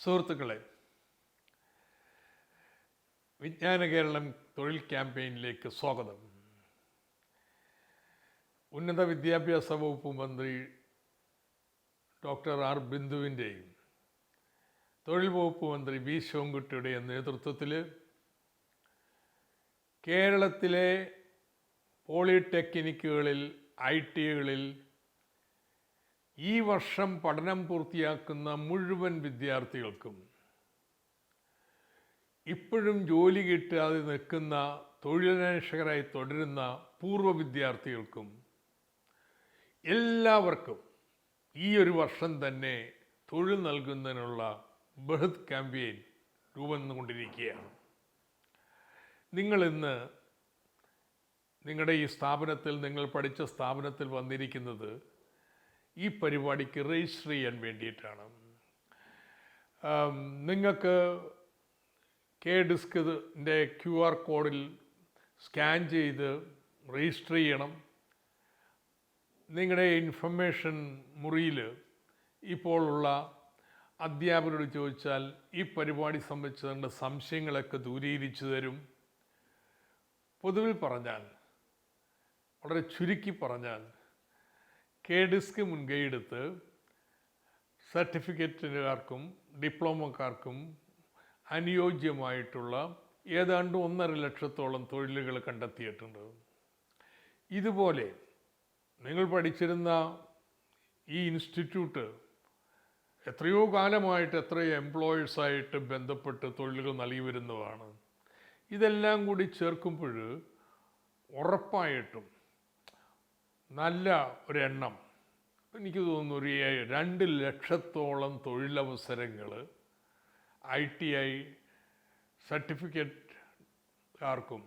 സുഹൃത്തുക്കളെ, വിജ്ഞാന കേരളം തൊഴിൽ ക്യാമ്പയിനിലേക്ക് സ്വാഗതം. ഉന്നത വിദ്യാഭ്യാസ വകുപ്പ് മന്ത്രി ഡോക്ടർ ആർ ബിന്ദുവിൻ്റെയും തൊഴിൽ വകുപ്പ് മന്ത്രി വി ശിവൻകുട്ടിയുടെയും നേതൃത്വത്തിൽ കേരളത്തിലെ പോളിടെക്നിക്കുകളിൽ, ഐടികളിൽ ഈ വർഷം പഠനം പൂർത്തിയാക്കുന്ന മുഴുവൻ വിദ്യാർത്ഥികൾക്കും, ഇപ്പോഴും ജോലി കിട്ടാതെ നിൽക്കുന്ന തൊഴിലന്വേഷകരായി തുടരുന്ന പൂർവ്വ വിദ്യാർത്ഥികൾക്കും എല്ലാവർക്കും ഈ ഒരു വർഷം തന്നെ തൊഴിൽ നൽകുന്നതിനുള്ള ബൃഹത് ക്യാമ്പയിൻ രൂപം കൊണ്ടിരിക്കുകയാണ്. നിങ്ങളിന്ന് നിങ്ങളുടെ ഈ സ്ഥാപനത്തിൽ, നിങ്ങൾ പഠിച്ച സ്ഥാപനത്തിൽ വന്നിരിക്കുന്നത് ഈ പരിപാടിക്ക് രജിസ്റ്റർ ചെയ്യാൻ വേണ്ടിയിട്ടാണ്. നിങ്ങൾക്ക് KDiskൻ്റെ QR കോഡിൽ സ്കാൻ ചെയ്ത് രജിസ്റ്റർ ചെയ്യണം. നിങ്ങളുടെ ഇൻഫർമേഷൻ മുറിയിൽ ഇപ്പോഴുള്ള അധ്യാപകരോട് ചോദിച്ചാൽ ഈ പരിപാടി സംബന്ധിച്ച് നിങ്ങളുടെ സംശയങ്ങളൊക്കെ ദൂരീകരിച്ചു തരും. പൊതുവിൽ പറഞ്ഞാൽ, വളരെ ചുരുക്കി പറഞ്ഞാൽ, KDisk മുൻകൈയെടുത്ത് സർട്ടിഫിക്കറ്റുകാർക്കും ഡിപ്ലോമക്കാർക്കും അനുയോജ്യമായിട്ടുള്ള ഏതാണ്ട് 1.5 ലക്ഷത്തോളം തൊഴിലുകൾ കണ്ടെത്തിയിട്ടുണ്ട്. ഇതുപോലെ നിങ്ങൾ പഠിച്ചിരുന്ന ഈ ഇൻസ്റ്റിറ്റ്യൂട്ട് എത്രയോ കാലമായിട്ട് എത്രയോ എംപ്ലോയേഴ്സായിട്ട് ബന്ധപ്പെട്ട് തൊഴിലുകൾ നൽകി വരുന്നതാണ്. ഇതെല്ലാം കൂടി ചേർക്കുമ്പോൾ ഉറപ്പായിട്ടും നല്ല ഒരെണ്ണം, എനിക്ക് തോന്നുന്നു ഒരു 2 ലക്ഷത്തോളം തൊഴിലവസരങ്ങൾ ITI സർട്ടിഫിക്കറ്റുകാർക്കും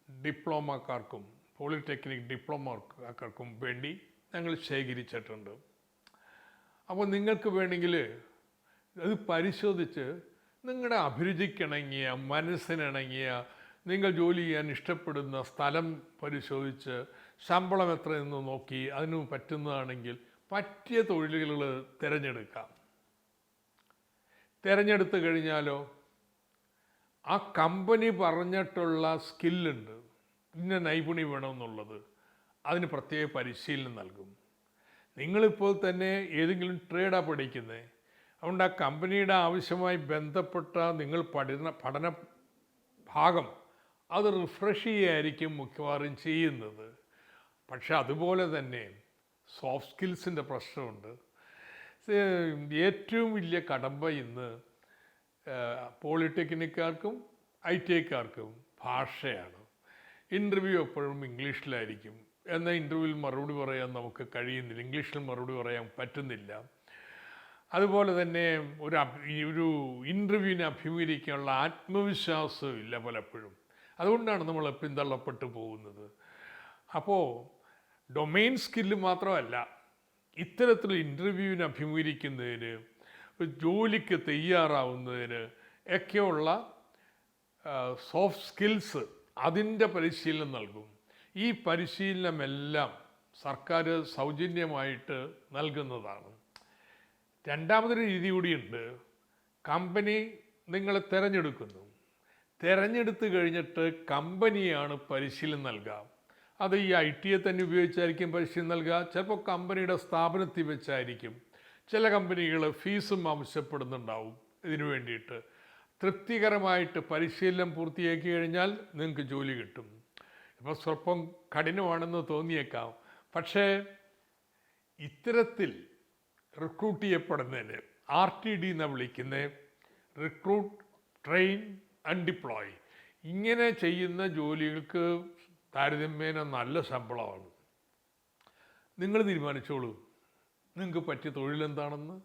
ഡിപ്ലോമക്കാർക്കും പോളിടെക്നിക് ഡിപ്ലോമക്കാർക്കും വേണ്ടി ഞങ്ങൾ ശേഖരിച്ചിട്ടുണ്ട്. അപ്പോൾ നിങ്ങൾക്ക് വേണമെങ്കിൽ അത് പരിശോധിച്ച് നിങ്ങളുടെ അഭിരുചിക്കിണങ്ങിയ, മനസ്സിനിണങ്ങിയ, നിങ്ങൾ ജോലി ചെയ്യാൻ ഇഷ്ടപ്പെടുന്ന സ്ഥലം പരിശോധിച്ച് ശമ്പളം എത്രയെന്ന് നോക്കി അതിന് പറ്റുന്നതാണെങ്കിൽ പറ്റിയ തൊഴിലുകൾ തിരഞ്ഞെടുക്കാം. തിരഞ്ഞെടുത്ത് കഴിഞ്ഞാലോ ആ കമ്പനി പറഞ്ഞിട്ടുള്ള സ്കില്ലുണ്ട്, ഇന്ന നൈപുണ്യം വേണമെന്നുള്ളത്, അതിന് പ്രത്യേക പരിശീലനം നൽകും. നിങ്ങളിപ്പോൾ തന്നെ ഏതെങ്കിലും ട്രേഡാണ് പഠിക്കുന്നത്, അതുകൊണ്ട് ആ കമ്പനിയുടെ ആവശ്യമായി ബന്ധപ്പെട്ട നിങ്ങൾ പഠന ഭാഗം അത് റിഫ്രഷ് ചെയ്യായിരിക്കും മിക്കവാറും ചെയ്യുന്നത്. പക്ഷെ അതുപോലെ തന്നെ സോഫ്റ്റ് സ്കിൽസിൻ്റെ പ്രശ്നമുണ്ട്. ഏറ്റവും വലിയ കടമ്പ ഇന്ന് പോളിടെക്നിക്കാർക്കും ITIക്കാർക്കും ഭാഷയാണ്. ഇൻ്റർവ്യൂ എപ്പോഴും ഇംഗ്ലീഷിലായിരിക്കും. എന്നാൽ ഇൻ്റർവ്യൂവിൽ മറുപടി പറയാൻ നമുക്ക് കഴിയുന്നില്ല, ഇംഗ്ലീഷിൽ മറുപടി പറയാൻ പറ്റുന്നില്ല. അതുപോലെ തന്നെ ഒരു ഇൻ്റർവ്യൂവിനെ അഭിമുഖീകരിക്കാനുള്ള ആത്മവിശ്വാസം ഇല്ല പലപ്പോഴും. അതുകൊണ്ടാണ് നമ്മൾ പിന്തള്ളപ്പെട്ടു പോകുന്നത്. അപ്പോൾ ഡൊമെയിൻ സ്കില്ല് മാത്രമല്ല, ഇത്തരത്തിൽ ഇൻ്റർവ്യൂവിന് അഭിമുഖീകരിക്കുന്നതിന്, ജോലിക്ക് തയ്യാറാവുന്നതിന് ഒക്കെയുള്ള സോഫ്റ്റ് സ്കിൽസ്, അതിൻ്റെ പരിശീലനം നൽകും. ഈ പരിശീലനമെല്ലാം സർക്കാർ സൗജന്യമായിട്ട് നൽകുന്നതാണ്. രണ്ടാമതൊരു രീതി കൂടിയുണ്ട്. കമ്പനി നിങ്ങളെ തിരഞ്ഞെടുക്കുന്നു. തിരഞ്ഞെടുത്ത് കഴിഞ്ഞിട്ട് കമ്പനിയാണ് പരിശീലനം നൽകുക. അത് ഈ ITയെ തന്നെ ഉപയോഗിച്ചായിരിക്കും പരിശീലനം നൽകുക, ചിലപ്പോൾ കമ്പനിയുടെ സ്ഥാപനത്തിൽ വെച്ചായിരിക്കും. ചില കമ്പനികൾ ഫീസും ആവശ്യപ്പെടുന്നുണ്ടാവും ഇതിനു വേണ്ടിയിട്ട്. തൃപ്തികരമായിട്ട് പരിശീലനം പൂർത്തിയാക്കി കഴിഞ്ഞാൽ നിങ്ങൾക്ക് ജോലി കിട്ടും. ഇപ്പോൾ സ്വല്പം കഠിനമാണെന്ന് തോന്നിയേക്കാം, പക്ഷേ ഇത്തരത്തിൽ റിക്രൂട്ട് ചെയ്യപ്പെടുന്നതിന് RTD എന്നാണ് വിളിക്കുന്നത്, റിക്രൂട്ട്, ട്രെയിൻ ആൻഡ് ഡിപ്ലോയ്. ഇങ്ങനെ ചെയ്യുന്ന ജോലികൾക്ക് താരതമ്യേന നല്ല ശമ്പളമാണ്. നിങ്ങൾ തീരുമാനിച്ചോളൂ നിങ്ങൾക്ക് പറ്റിയ തൊഴിലെന്താണെന്ന്.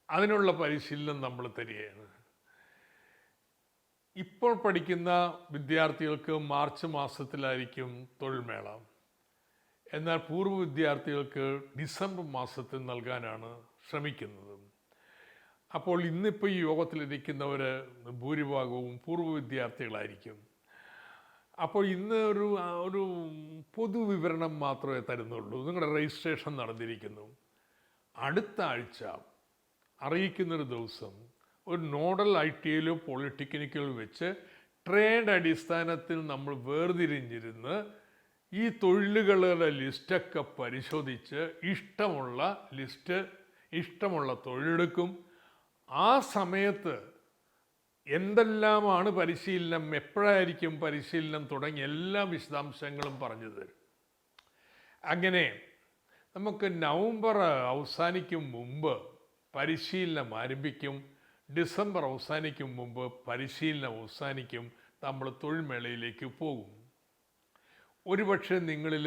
അതിനുള്ള പരിശീലനം നമ്മൾ തരികയാണ്. ഇപ്പോൾ പഠിക്കുന്ന വിദ്യാർത്ഥികൾക്ക് മാർച്ച് മാസത്തിലായിരിക്കും തൊഴിൽ മേള. എന്നാൽ പൂർവ്വ വിദ്യാർത്ഥികൾക്ക് ഡിസംബർ മാസത്തിൽ നൽകാനാണ് ശ്രമിക്കുന്നത്. അപ്പോൾ ഇന്നിപ്പോൾ ഈ യോഗത്തിലിരിക്കുന്നവർ ഭൂരിഭാഗവും പൂർവ്വ വിദ്യാർത്ഥികളായിരിക്കും. അപ്പോൾ ഇന്ന് ഒരു പൊതുവിവരണം മാത്രമേ തരുന്നുള്ളൂ. നിങ്ങളുടെ രജിസ്ട്രേഷൻ നടന്നിരിക്കുന്നു. അടുത്ത ആഴ്ച അറിയിക്കുന്നൊരു ദിവസം ഒരു നോഡൽ ITയിലോ പോളിടെക്നിക്കിലോ വെച്ച് ട്രേഡ് അടിസ്ഥാനത്തിൽ നമ്മൾ വേർതിരിഞ്ഞിരുന്ന് ഈ തൊഴിലുകളുടെ ലിസ്റ്റൊക്കെ പരിശോധിച്ച് ഇഷ്ടമുള്ള തൊഴിലെടുക്കും. ആ സമയത്ത് എന്തെല്ലാമാണ് പരിശീലനം, എപ്പോഴായിരിക്കും പരിശീലനം തുടങ്ങിയ എല്ലാ വിശദാംശങ്ങളും പറഞ്ഞു തരും. അങ്ങനെ നമുക്ക് നവംബർ അവസാനിക്കും മുമ്പ് പരിശീലനം ആരംഭിക്കും. ഡിസംബർ അവസാനിക്കും മുമ്പ് പരിശീലനം അവസാനിക്കും. നമ്മൾ തൊഴിൽമേളയിലേക്ക് പോകും. ഒരുപക്ഷെ നിങ്ങളിൽ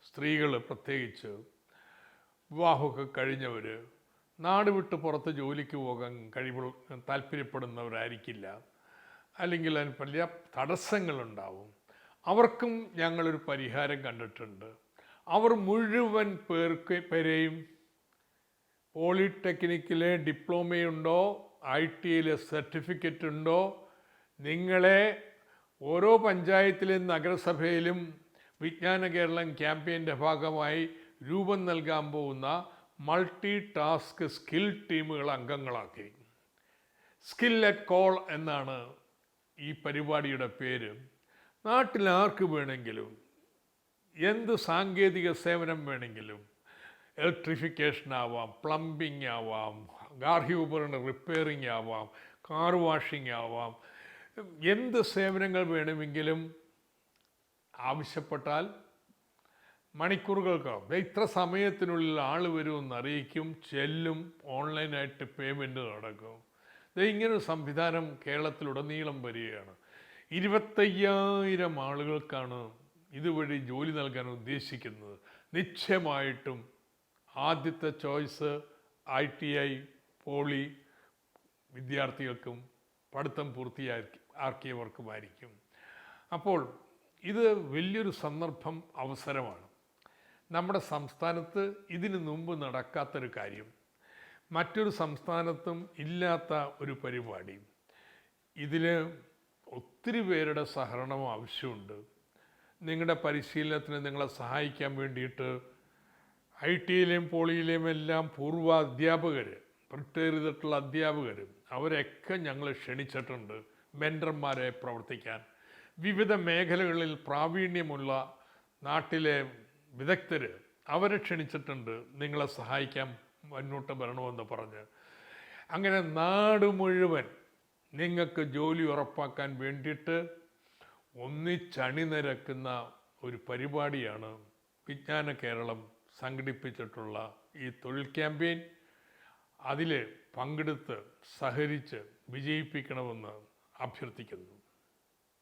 സ്ത്രീകൾ പ്രത്യേകിച്ച് വിവാഹമൊക്കെ കഴിഞ്ഞവർ നാട് വിട്ട് പുറത്ത് ജോലിക്ക് പോകാൻ താല്പര്യപ്പെടുന്നവരായിരിക്കില്ല. അല്ലെങ്കിൽ അതിന് വലിയ തടസ്സങ്ങളുണ്ടാവും. അവർക്കും ഞങ്ങളൊരു പരിഹാരം കണ്ടിട്ടുണ്ട്. അവർ മുഴുവൻ പേരെയും പോളിടെക്നിക്കിലെ ഡിപ്ലോമയുണ്ടോ ITയിലെ സർട്ടിഫിക്കറ്റ് ഉണ്ടോ, നിങ്ങളെ ഓരോ പഞ്ചായത്തിലും നഗരസഭയിലും വിജ്ഞാന കേരളം ക്യാമ്പയിൻ്റെ ഭാഗമായി രൂപം നൽകാൻ പോകുന്ന മൾട്ടി ടാസ്ക് സ്കിൽ ടീമുകൾ അംഗങ്ങളാക്കി. സ്കിൽ അറ്റ് കോൾ എന്നാണ് ഈ പരിപാടിയുടെ പേര്. നാട്ടിൽ ആർക്ക് വേണമെങ്കിലും എന്ത് സാങ്കേതിക സേവനം വേണമെങ്കിലും, ഇലക്ട്രിഫിക്കേഷൻ ആവാം, പ്ലംബിംഗ് ആവാം, ഗാർഹികോപകരണ റിപ്പയറിംഗ് ആവാം, കാർ വാഷിംഗ് ആവാം, എന്ത് സേവനങ്ങൾ വേണമെങ്കിലും ആവശ്യപ്പെട്ടാൽ മണിക്കൂറുകൾക്കാവും. ഇത്ര സമയത്തിനുള്ളിൽ ആൾ വരുമെന്ന് അറിയിക്കും, ചെല്ലും, ഓൺലൈനായിട്ട് പേയ്മെൻറ്റ് നടക്കും. ഇങ്ങനൊരു സംവിധാനം കേരളത്തിലുടനീളം വരികയാണ്. 25,000 ആളുകൾക്കാണ് ഇതുവഴി ജോലി നൽകാൻ ഉദ്ദേശിക്കുന്നത്. നിശ്ചയമായിട്ടും ആദ്യത്തെ ചോയ്സ് ITI പോളി വിദ്യാർത്ഥികൾക്കും പഠിത്തം പൂർത്തിയാക്കിയവർക്കുമായിരിക്കും. അപ്പോൾ ഇത് വലിയൊരു അവസരമാണ്. നമ്മുടെ സംസ്ഥാനത്ത് ഇതിനു മുമ്പ് നടക്കാത്തൊരു കാര്യം, മറ്റൊരു സംസ്ഥാനത്തും ഇല്ലാത്ത ഒരു പരിപാടി. ഇതിൽ ഒത്തിരി പേരുടെ സഹകരണം ആവശ്യമുണ്ട്. നിങ്ങളുടെ പരിശീലനത്തിന് നിങ്ങളെ സഹായിക്കാൻ വേണ്ടിയിട്ട് ITയിലെയും പോളിയിലെയും എല്ലാം പൂർവ്വ അധ്യാപകർ, റിട്ടയർ ചെയ്തിട്ടുള്ള അധ്യാപകർ, അവരൊക്കെ ഞങ്ങൾ ക്ഷണിച്ചിട്ടുണ്ട് മെൻറ്റർമാരെ പ്രവർത്തിക്കാൻ. വിവിധ മേഖലകളിൽ പ്രാവീണ്യമുള്ള നാട്ടിലെ വിദഗ്ധർ, അവരെ ക്ഷണിച്ചിട്ടുണ്ട് നിങ്ങളെ സഹായിക്കാൻ മുന്നോട്ട് വരണമെന്ന് പറഞ്ഞ്. അങ്ങനെ നാട് മുഴുവൻ നിങ്ങൾക്ക് ജോലി ഉറപ്പാക്കാൻ വേണ്ടിയിട്ട് ഒന്നിച്ചണിനിരക്കുന്ന ഒരു പരിപാടിയാണ് വിജ്ഞാന കേരളം സംഘടിപ്പിച്ചിട്ടുള്ള ഈ തൊഴിൽ ക്യാമ്പയിൻ. അതിൽ പങ്കെടുത്ത് സഹകരിച്ച് വിജയിപ്പിക്കണമെന്ന് അഭ്യർത്ഥിക്കുന്നു.